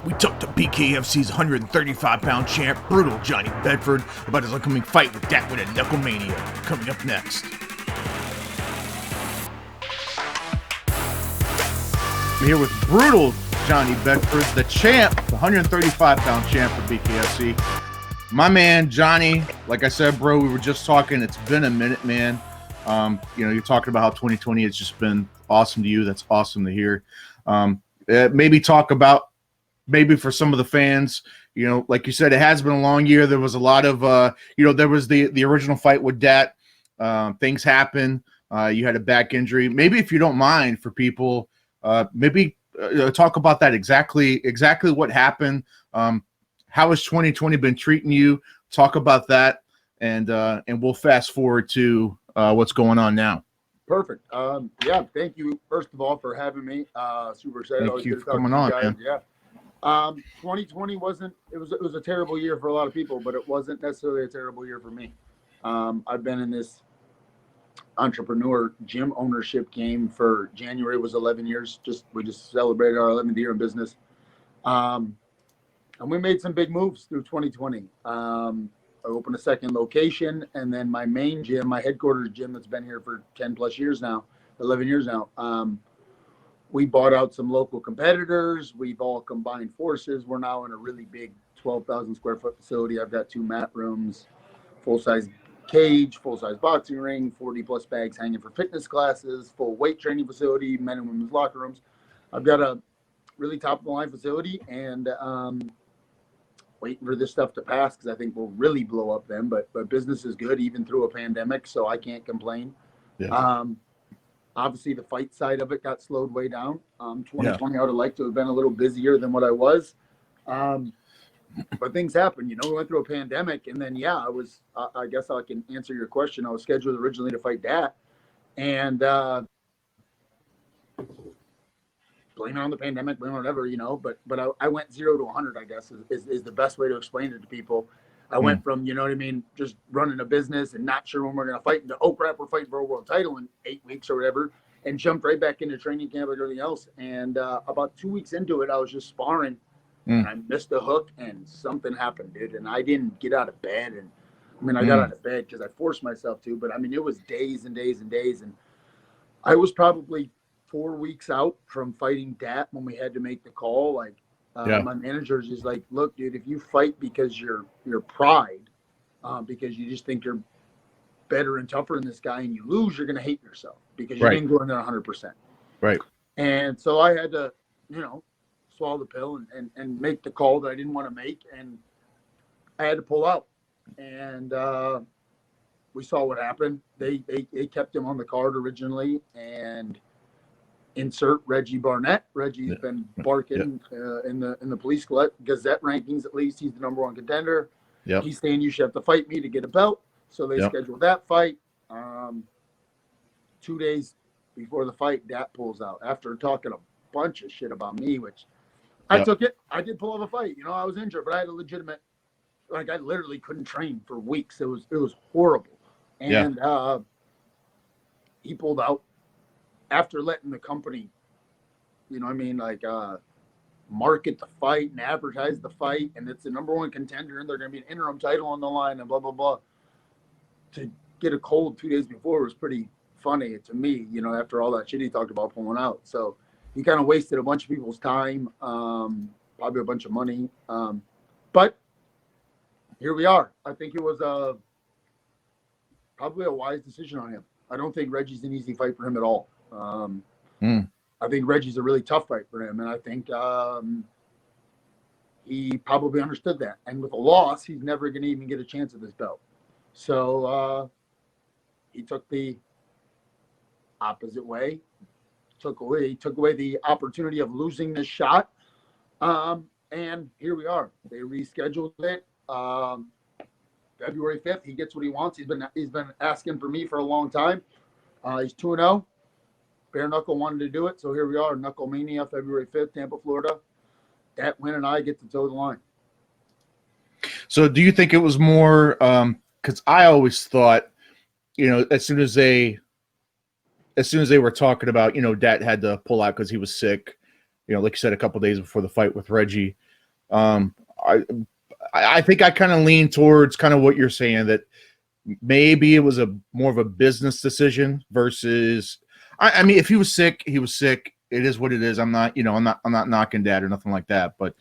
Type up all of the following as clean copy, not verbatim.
We talked to BKFC's 135-pound champ, brutal Johnny Bedford, about his upcoming fight with Dat Nguyen and Knucklemania. Coming up next. I'm here with brutal Johnny Bedford, the champ, the 135-pound champ for BKFC. My man, Johnny, like I said, bro, we were just talking. It's been a minute, man. You're talking about how 2020 has just been awesome to you. That's awesome to hear. Maybe talk about, maybe for some of the fans, like you said, it has been a long year. There was a lot of, there was the original fight with Dat. Things happen. You had a back injury. Maybe if you don't mind, for people, maybe talk about that exactly what happened. How has 2020 been treating you? Talk about that, and we'll fast forward to what's going on now. Perfect. Thank you first of all for having me. Super excited. Thank you for coming on, man. Yeah. 2020 it was a terrible year for a lot of people, but it wasn't necessarily a terrible year for me. I've been in this entrepreneur gym ownership game for January was 11 years. We just celebrated our 11th year in business. And we made some big moves through 2020. I opened a second location, and then my main gym, my headquarters gym that's been here for 10 plus years now, 11 years now. We bought out some local competitors. We've all combined forces. We're now in a really big 12,000 square foot facility. I've got 2 mat rooms, full-size cage, full-size boxing ring, 40 plus bags hanging for fitness classes, full weight training facility, men and women's locker rooms. I've got a really top of the line facility, and waiting for this stuff to pass because I think we'll really blow up then. But business is good even through a pandemic, so I can't complain. Yeah. Obviously, the fight side of it got slowed way down. 2020, I would have liked to have been a little busier than what I was. But things happen, we went through a pandemic, and then, I guess I can answer your question. I was scheduled originally to fight Dat, and blame it on the pandemic, blame it on whatever, but I went 0 to 100, I guess, is the best way to explain it to people. I went from, just running a business and not sure when we're going to fight into, oh crap, we're fighting for a world title in 8 weeks or whatever, and jumped right back into training camp and everything else. And about 2 weeks into it, I was just sparring, and I missed a hook, and something happened, dude. And I didn't get out of bed. And I got out of bed because I forced myself to, but it was days and days and days. And I was probably 4 weeks out from fighting Dat when we had to make the call. My manager's just like, look, dude, if you fight because your pride, because you just think you're better and tougher than this guy, and you lose, you're going to hate yourself because you didn't go in there 100%. Right. And so I had to, swallow the pill and make the call that I didn't want to make. And I had to pull out. And we saw what happened. They kept him on the card originally, and insert Reggie Barnett. Reggie's been barking in the Police Gazette rankings. At least he's the number 1 contender. Yep. He's saying you should have to fight me to get a belt. So they scheduled that fight. 2 days before the fight, Dat pulls out after talking a bunch of shit about me, which I took it. I did pull off a fight. I was injured, but I had a legitimate. I literally couldn't train for weeks. It was horrible. And he pulled out after letting the company, market the fight and advertise the fight, and it's the number 1 contender, and they're going to be an interim title on the line, and blah, blah, blah. To get a cold 2 days before was pretty funny to me, after all that shit he talked about pulling out. So he kind of wasted a bunch of people's time, probably a bunch of money. But here we are. I think it was probably a wise decision on him. I don't think Reggie's an easy fight for him at all. I think Reggie's a really tough fight for him, and I think he probably understood that. And with a loss, he's never going to even get a chance at this belt. So he took the opposite way. He took away the opportunity of losing this shot, and here we are. They rescheduled it. February 5th. He gets what he wants. He's been asking for me for a long time. He's 2-0. Bare Knuckle wanted to do it, so here we are. Knucklemania, February 5th, Tampa, Florida. Dat Nguyen and I get to toe the line. So do you think it was more because I always thought, as soon as they were talking about, Dat had to pull out because he was sick, like you said, a couple of days before the fight with Reggie. Um, I think I kind of lean towards kind of what you're saying, that maybe it was a more of a business decision versus. I mean, if he was sick, he was sick. It is what it is. I'm not knocking Dad or nothing like that. But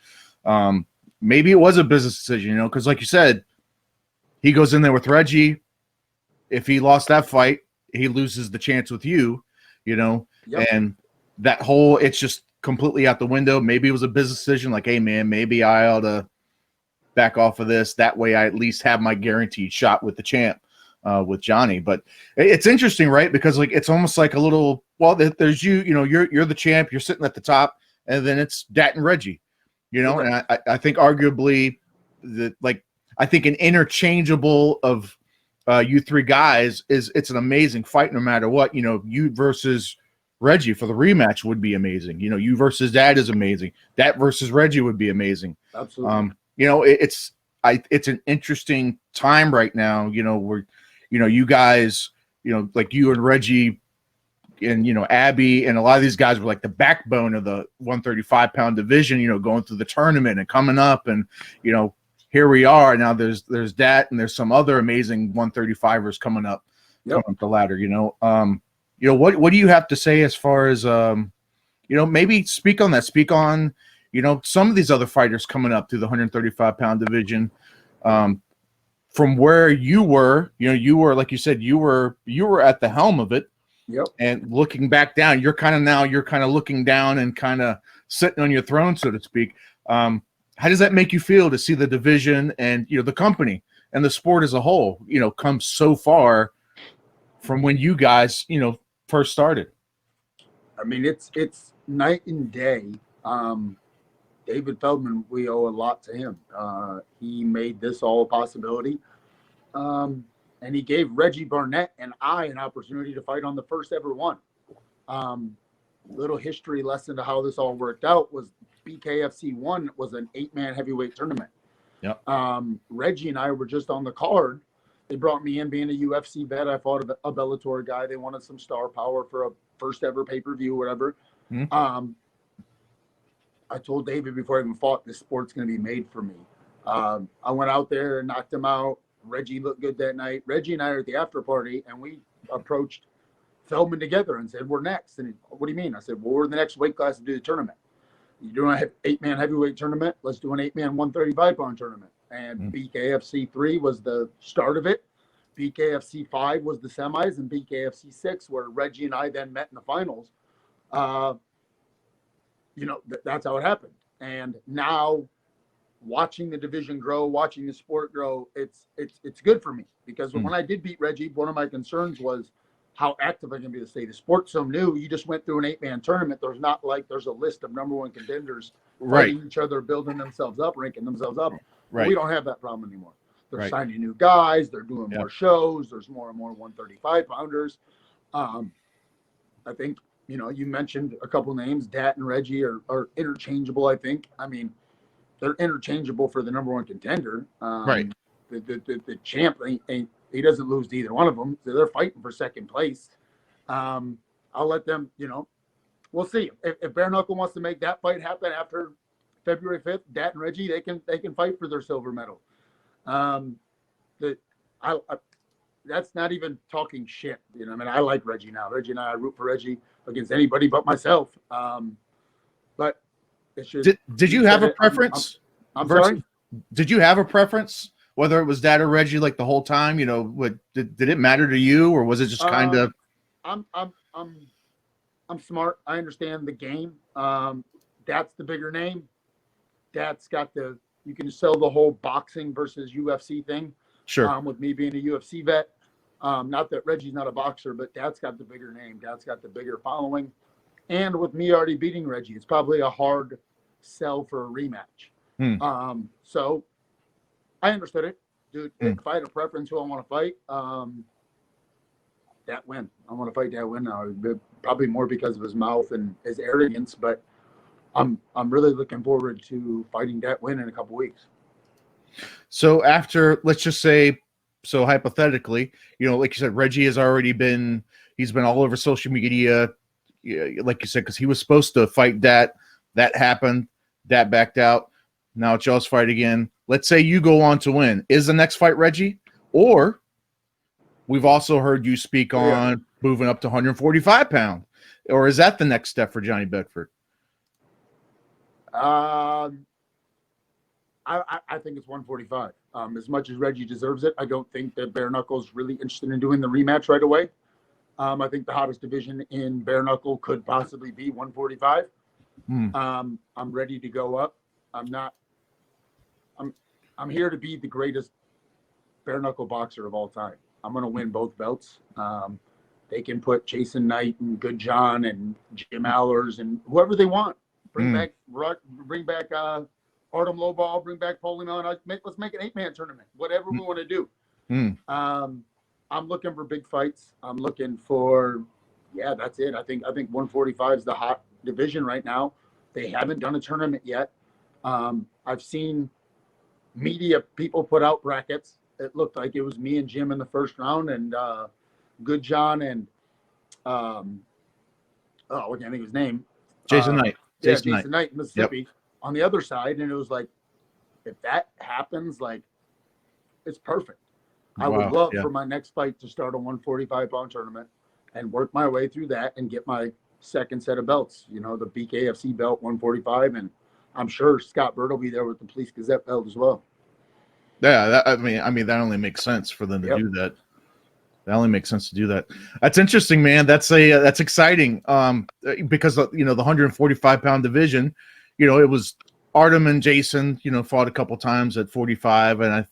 maybe it was a business decision, because like you said, he goes in there with Reggie. If he lost that fight, he loses the chance with you, yep. And that whole, it's just completely out the window. Maybe it was a business decision, like, hey man, maybe I ought to back off of this. That way I at least have my guaranteed shot with the champ, with Johnny. But it's interesting, right? Because like, it's almost like a little, well, there's you're the champ, you're sitting at the top, and then it's Dat and Reggie, and I think arguably I think an interchangeable of you three guys it's an amazing fight no matter what. You versus Reggie for the rematch would be amazing. You versus Dad is amazing. Dat versus Reggie would be amazing. Absolutely. It's an interesting time right now, where, you guys, like you and Reggie and, Abby and a lot of these guys were like the backbone of the 135-pound division, going through the tournament and coming up, and, here we are now. There's Dat and there's some other amazing 135ers coming up the ladder. What do you have to say as far as maybe speak on that? Speak on some of these other fighters coming up through the 135-pound division. From where you were, you were, like you said, you were at the helm of it. Yep. And looking back down, you're kind of looking down and kind of sitting on your throne, so to speak. How does that make you feel to see the division and, the company and the sport as a whole, come so far from when you guys, first started? I mean, it's night and day. David Feldman, we owe a lot to him. He made this all a possibility. And he gave Reggie Barnett and I an opportunity to fight on the first ever one. Little history lesson to how this all worked out was BKFC 1 was an 8-man heavyweight tournament. Yep. Reggie and I were just on the card. They brought me in being a UFC vet. I fought a Bellator guy. They wanted some star power for a first ever pay-per-view, whatever. Mm-hmm. I told David before I even fought, this sport's going to be made for me. I went out there and knocked him out. Reggie looked good that night. Reggie and I are at the after party, and we approached Feldman together and said, we're next. And he, what do you mean? I said, well, we're the next weight class to do the tournament. You're doing an 8-man heavyweight tournament. Let's do an 8-man 135-pound tournament. And BKFC 3 was the start of it. BKFC 5 was the semis, and BKFC 6, where Reggie and I then met in the finals. That's how it happened. And now, watching the division grow, watching the sport grow, it's good for me, because when I did beat Reggie, one of my concerns was how active I can be to stay. The sport's so new. You just went through an 8-man tournament. There's not like there's a list of number one contenders fighting each other, building themselves up, ranking themselves up. Right. We don't have that problem anymore. They're signing new guys. They're doing more shows. There's more and more 135-pounders. I think, you mentioned a couple names. Dat and Reggie are interchangeable, I think. I mean, they're interchangeable for the number one contender. The champ he doesn't lose to either one of them. So they're fighting for second place. I'll let them, we'll see. If Bare Knuckle wants to make that fight happen after February 5th, Dat and Reggie, they can fight for their silver medal. That's not even talking shit. I mean, I like Reggie now. Reggie and I root for Reggie against anybody but myself. But it should. Did you have a preference? I'm sorry. Did you have a preference, whether it was Dat or Reggie, like the whole time? Did it matter to you, or was it just kind of? I'm smart. I understand the game. That's the bigger name. That's got you can sell the whole boxing versus UFC thing. Sure. With me being a UFC vet, not that Reggie's not a boxer, but Dad's got the bigger name. Dad's got the bigger following. And with me already beating Reggie, it's probably a hard sell for a rematch. So I understood it. Dude, if I had a preference who I want to fight, Dat Nguyen. I want to fight Dat Nguyen now. Probably more because of his mouth and his arrogance, but I'm really looking forward to fighting Dat Nguyen in a couple weeks. So after, let's just say, so hypothetically, like you said, Reggie has already he's been all over social media, like you said, because he was supposed to fight Dat. That happened. Dat backed out. Now it's y'all's fight again. Let's say you go on to win. Is the next fight Reggie? Or we've also heard you speak on moving up to 145 pound. Or is that the next step for Johnny Bedford? I think it's 145. As much as Reggie deserves it, I don't think that Bare Knuckle's really interested in doing the rematch right away. I think the hottest division in Bare Knuckle could possibly be 145. I'm ready to go up. I'm here to be the greatest Bare Knuckle boxer of all time. I'm going to win both belts. They can put Jason Knight and Good John and Jim Allers and whoever they want. Bring back Artem Lobov, bring back Poliman. Let's make an 8-man tournament. Whatever we want to do. I'm looking for big fights. I'm looking for, that's it. I think 145 is the hot division right now. They haven't done a tournament yet. I've seen media people put out brackets. It looked like it was me and Jim in the first round, and Good John and I can't think of his name. Jason Knight. Jason Knight in Mississippi on the other side, and it was like, if that happens, like, it's perfect. I would love for my next fight to start a 145-pound tournament and work my way through that and get my second set of belts. You know, the BKFC belt 145, and I'm sure Scott Bird will be there with the Police Gazette belt as well. Yeah, I mean that only makes sense for them to do that. That only makes sense to do that. That's interesting, man. That's exciting. Because the 145-pound division, it was Artem and Jason, fought a couple times at 45, and I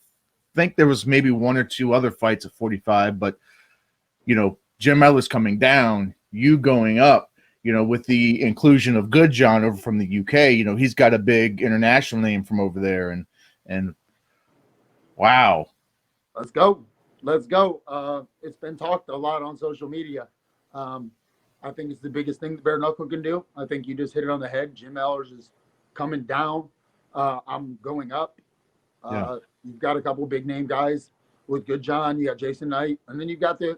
think there was maybe one or two other fights at 45. But Jim Ellis coming down, you going up, with the inclusion of Good John over from the UK, he's got a big international name from over there, and wow. Let's go. It's been talked a lot on social media. I think it's the biggest thing the Bare Knuckle can do. I think you just hit it on the head. Jim Allers is coming down. I'm going up. You've got a couple big name guys with Good John. You got Jason Knight, and then you've got the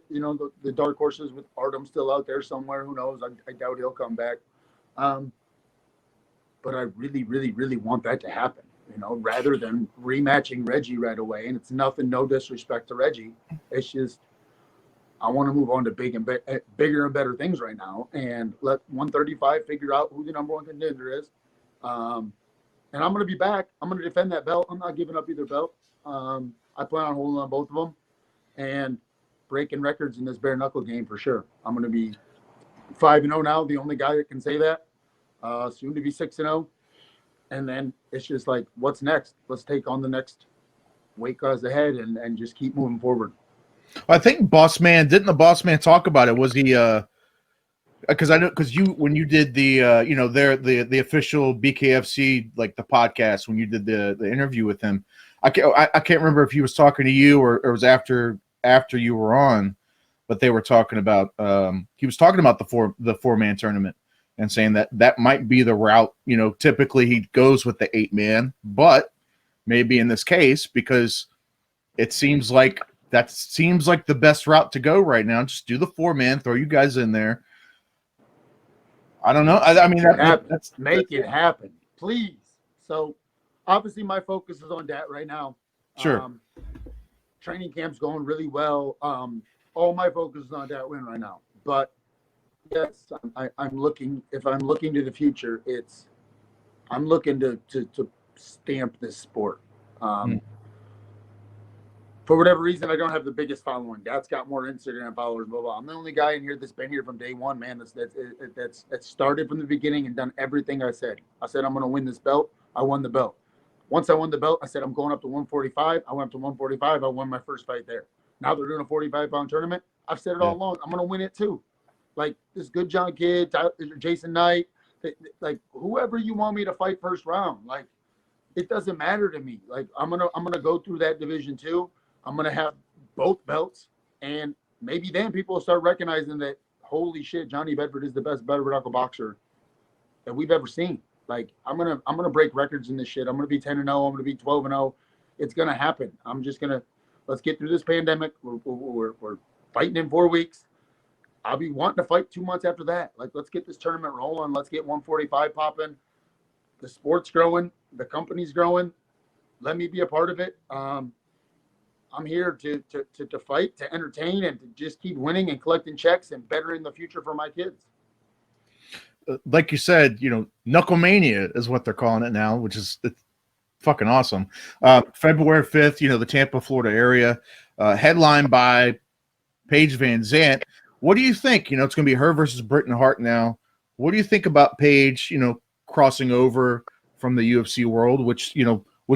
dark horses with Artem still out there somewhere. Who knows? I doubt he'll come back. But I really, really, really want that to happen. Rather than rematching Reggie right away. And it's nothing, no disrespect to Reggie. It's just, I want to move on to bigger and better things right now, and let 135 figure out who the number one contender is. And I'm going to be back. I'm going to defend that belt. I'm not giving up either belt. I plan on holding on both of them and breaking records in this bare knuckle game for sure. I'm going to be 5-0 now, the only guy that can say that. Soon to be 6-0. And then it's just like, what's next? Let's take on the next weight class ahead and just keep moving forward. I think didn't the Boss Man talk about it? Was he because when you did the the official BKFC, like the podcast, when you did the interview with him, I can't remember if he was talking to you or it was after you were on, but they were talking about he was talking about the 4-man tournament and saying that might be the route. Typically he goes with the 8-man, but maybe in this case, because it seems like the best route to go right now. Just do the 4-man, throw you guys in there. I don't know. I mean, make it happen, please. So obviously my focus is on that right now. Sure. Training camp's going really well. All my focus is on that win right now, but yes, I'm looking. If I'm looking to the future, I'm looking to stamp this sport. For whatever reason, I don't have the biggest following. Dad's got more Instagram followers, blah blah. I'm the only guy in here that's been here from day one, man. That's started from the beginning and done everything I said. I said I'm going to win this belt. I won the belt. Once I won the belt, I said I'm going up to 145. I went up to 145. I won my first fight there. Now they're doing a 45-pound tournament. I've said it all along. I'm going to win it too. Like this Good John kid, Jason Knight, like whoever you want me to fight first round, like it doesn't matter to me. Like I'm gonna go through that division too. I'm gonna have both belts, and maybe then people will start recognizing that holy shit, Johnny Bedford is the best bare knuckle boxer that we've ever seen. Like I'm gonna break records in this shit. I'm gonna be 10-0. I'm gonna be 12-0. It's gonna happen. Let's get through this pandemic. We're fighting in 4 weeks. I'll be wanting to fight 2 months after that. Like, let's get this tournament rolling. Let's get 145 popping. the sport's growing, the company's growing. Let me be a part of it. I'm here to fight, to entertain, and to just keep winning and collecting checks and bettering the future for my kids. Like you said, knucklemania is what they're calling it now, which is fucking awesome. February 5th, the Tampa, Florida area, headlined by Paige Van Zant. What do you think? It's going to be her versus Britain Hart now. What do you think about Paige, crossing over from the UFC world, which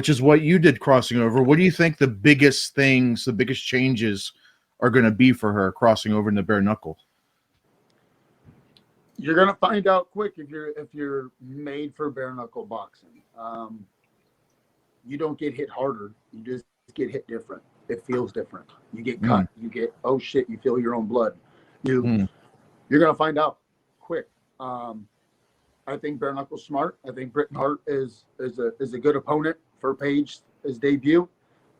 is what you did crossing over? What do you think the biggest things, the biggest changes are going to be for her crossing over into bare knuckle? You're gonna find out quick if you're made for bare knuckle boxing. You don't get hit harder. You just get hit different. It feels different. You get cut. You get, oh shit, you feel your own blood. You're gonna find out quick. I think bare knuckle's smart. I think Britain Hart is a good opponent for Paige's debut.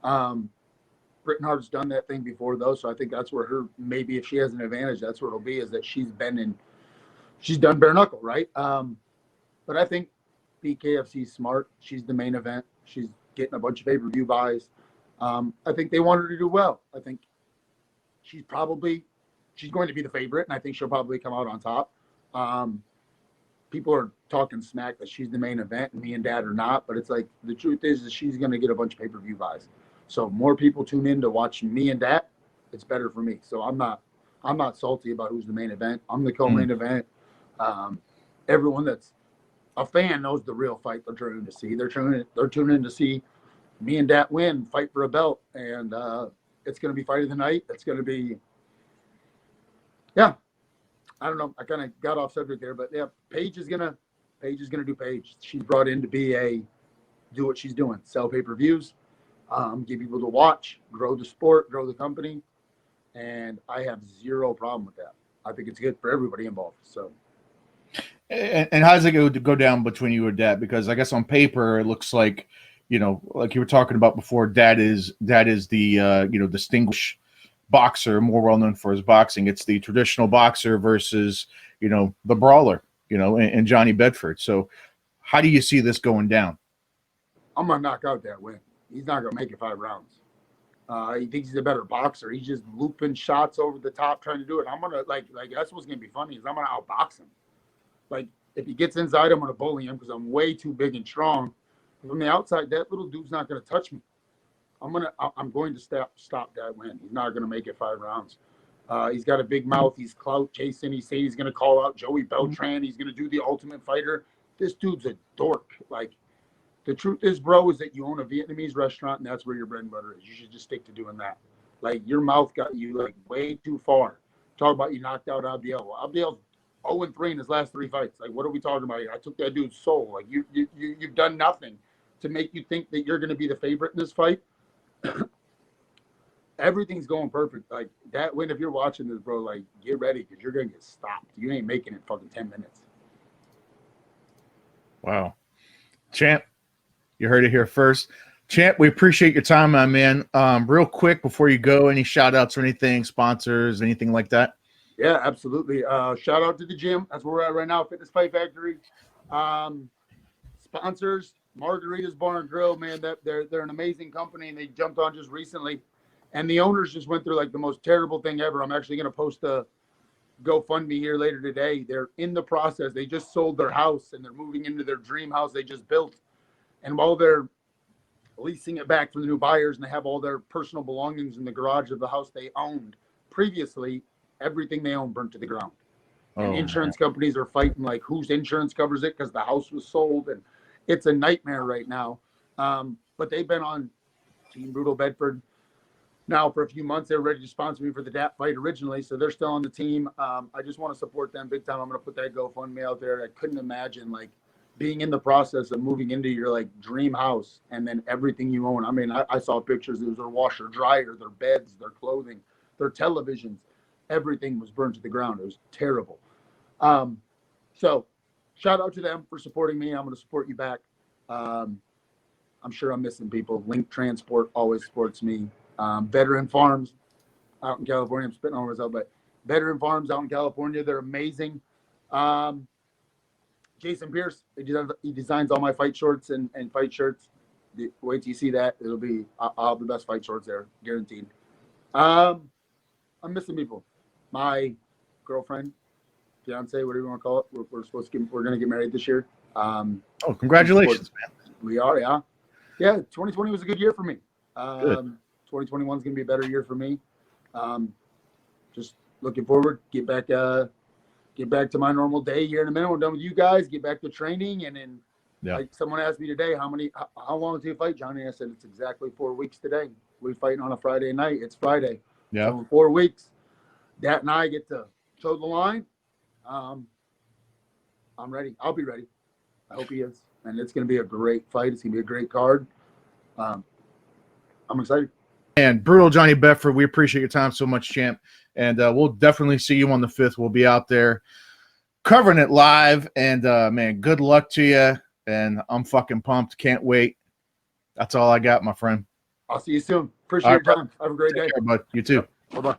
Britain Hart's done that thing before though, so I think that's where maybe if she has an advantage, that's where it'll be, is that she's done bare knuckle, right? But I think BKFC's smart. She's the main event. She's getting a bunch of pay-per-view buys. I think they want her to do well. I think she's going to be the favorite, and I think she'll probably come out on top. People are talking smack that she's the main event, and me and Dad are not. But it's like, the truth is that she's going to get a bunch of pay-per-view buys. So more people tune in to watch me and Dad. It's better for me. So I'm not salty about who's the main event. I'm the co-main event. Everyone that's a fan knows the real fight they're tuning to see. They're tuning in to see me and Dat Nguyen fight for a belt, and it's going to be fight of the night. It's going to be, yeah. I don't know. I kind of got off subject there, but yeah, Paige is gonna do Paige. She's brought in to do what she's doing: sell pay-per-views, get people to watch, grow the sport, grow the company, and I have zero problem with that. I think it's good for everybody involved. So. And how does it go down between you and Dad? Because I guess on paper it looks like, like you were talking about before, Dad is the distinguished boxer, more well known for his boxing. It's the traditional boxer versus the brawler, and Johnny Bedford. So how do you see this going down? I'm gonna knock out that win. He's not gonna make it 5 rounds. He thinks he's a better boxer. He's just looping shots over the top, trying to do it. I'm gonna like that's what's gonna be funny, is I'm gonna outbox him. Like, if he gets inside, I'm going to bully him because I'm way too big and strong. From the outside, that little dude's not going to touch me. I'm going to stop that win. He's not going to make it 5 rounds. He's got a big mouth. He's clout chasing. He says he's going to call out Joey Beltran. He's going to do the Ultimate Fighter. This dude's a dork. Like, the truth is, bro, is that you own a Vietnamese restaurant, and that's where your bread and butter is. You should just stick to doing that. Like, your mouth got you, like, way too far. Talk about you knocked out Abdiel. Well, Abdiel's 0-3 in his last 3 fights. Like, what are we talking about here? I took that dude's soul. Like, you've done nothing to make you think that you're going to be the favorite in this fight. Everything's going perfect. Like, that win, if you're watching this, bro, like, get ready because you're going to get stopped. You ain't making it fucking 10 minutes. Wow. Champ, you heard it here first. Champ, we appreciate your time, my man. Real quick before you go, any shout outs or anything, sponsors, anything like that? Yeah, absolutely. Shout out to the gym. That's where we're at right now, Fitness Fight Factory. Sponsors, Margarita's Bar and Grill, man. They're an amazing company, and they jumped on just recently. And the owners just went through like the most terrible thing ever. I'm actually going to post a GoFundMe here later today. They're in the process. They just sold their house, and they're moving into their dream house they just built. And while they're leasing it back from the new buyers, and they have all their personal belongings in the garage of the house they owned previously, everything they own burnt to the ground. And insurance companies are fighting like whose insurance covers it because the house was sold, and it's a nightmare right now. But they've been on Team Brutal Bedford now for a few months. They were ready to sponsor me for the DAP fight originally, so they're still on the team. I just want to support them big time. I'm going to put that GoFundMe out there. I couldn't imagine like being in the process of moving into your like dream house and then everything you own. I mean, I saw pictures. It was their washer, dryer, their beds, their clothing, their televisions. Everything was burned to the ground. It was terrible. So shout out to them for supporting me. I'm going to support you back. I'm sure I'm missing people. Link Transport always supports me. Veteran Farms out in California. I'm spitting on myself, but Veteran Farms out in California, they're amazing. Jason Pierce. He designs all my fight shorts and fight shirts. Wait till you see that. I'll have the best fight shorts there, guaranteed. I'm missing people. My girlfriend, fiance, whatever you want to call it. We're going to get married this year. Oh, congratulations, man. We are, yeah. Yeah, 2020 was a good year for me. Good. 2021 is going to be a better year for me. Just looking forward, get back to my normal day here in a minute. We're done with you guys, get back to training, and then like someone asked me today, how long do you fight, Johnny? I said it's exactly 4 weeks today. We're fighting on a Friday night. It's Friday. Yeah. So in 4 weeks, Dat and I get to toe the line. I'm ready. I'll be ready. I hope he is. And it's going to be a great fight. It's going to be a great card. I'm excited. And Brutal Johnny Bedford, we appreciate your time so much, champ. And we'll definitely see you on the 5th. We'll be out there covering it live. And, man, good luck to you. And I'm fucking pumped. Can't wait. That's all I got, my friend. I'll see you soon. Appreciate your time. Have a great day. Take care, bud. You too. Bye-bye.